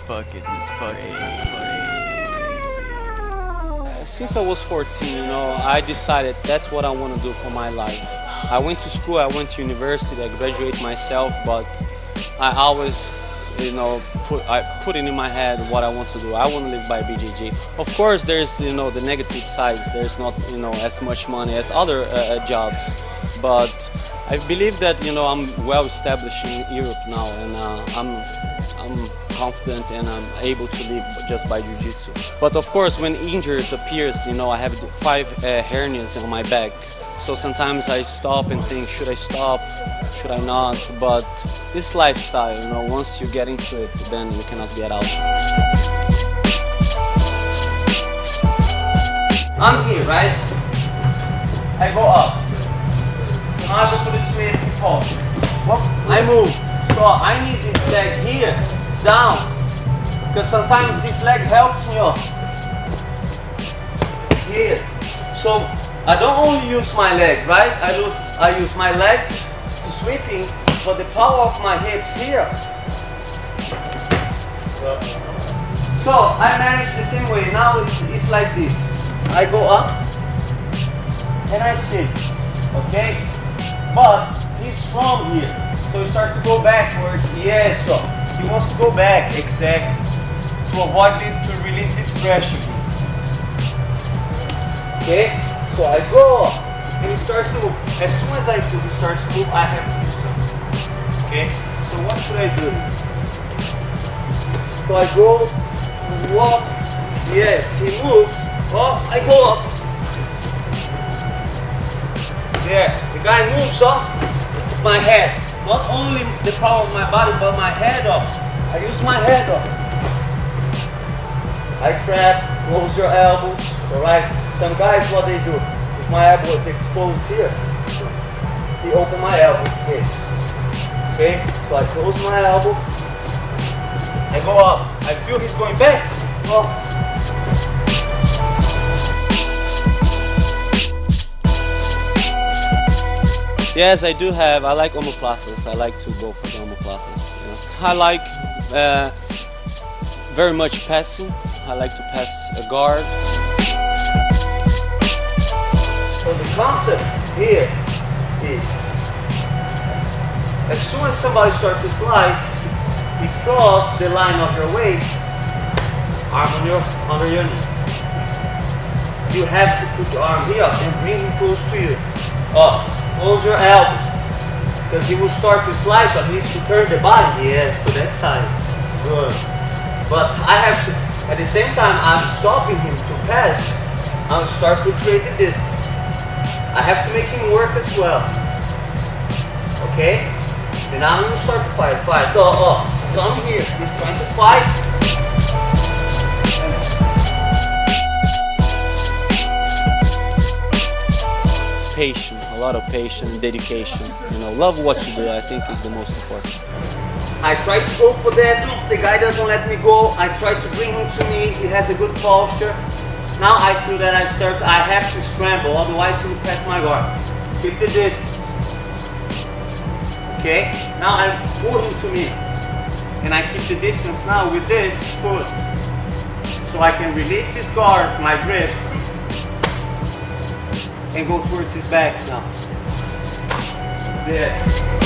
fucking Since I was 14, you know, I decided that's what I want to do for my life. I went to school, I went to university, I graduated myself, but I always, you know, put it in my head what I want to do. I want to live by BJJ. Of course, there's, you know, the negative sides. There's not, you know, as much money as other jobs, but I believe that, you know, I'm well established in Europe now, and I'm confident and I'm able to live just by jiu-jitsu. But of course, when injuries appears, you know, I have 5 hernias on my back. So sometimes I stop and think, should I stop? Should I not? But this lifestyle, you know, once you get into it, then you cannot get out. I'm here, right? I go up. So now I go to the sweep and fall. I move. So I need this leg here, down. Because sometimes this leg helps me up. Here. So I don't only use my leg, right? I use my legs to sweeping, but the power of my hips here. So I manage the same way. Now it's like this. I go up and I sit, okay? But he's strong here, so you start to go backwards. Yes, so he wants to go back, exactly, to avoid it, to release this pressure here. Okay? So I go up, and he starts to move. As soon as I feel he starts to move, I have to do something. Okay? So what should I do? So I go, walk, yes, he moves. Oh, I go up. There, the guy moves up with my head. Not only the power of my body, but my head up. I use my head up. I trap, close your elbows, alright? Some guys, what they do, if my elbow is exposed here, they open my elbow, yes. Okay, so I close my elbow, I go up, I feel he's going back, oh. Yes, I do have, I like omoplatas, I like to go for the omoplatas. You know? I like very much passing, I like to pass a guard. So the concept here is, as soon as somebody starts to slice, you cross the line of your waist, arm under your knee. You have to put your arm here and bring him close to you. Up, close your elbow, because he will start to slice, so he needs to turn the body, yes, to that side. Good. But I have to, at the same time I'm stopping him to pass, I'll start to trade the distance. I have to make him work as well. Okay? Then I'm going to start to fight. So I'm here. He's trying to fight. Patience, a lot of patience, dedication. You know, love what you do, I think is the most important. I try to go for that. The guy doesn't let me go. I try to bring him to me. He has a good posture. Now I feel that I have to scramble, otherwise he will pass my guard. Keep the distance. Okay? Now I pull him to me. And I keep the distance now with this foot. So I can release this guard, my grip, and go towards his back now. There.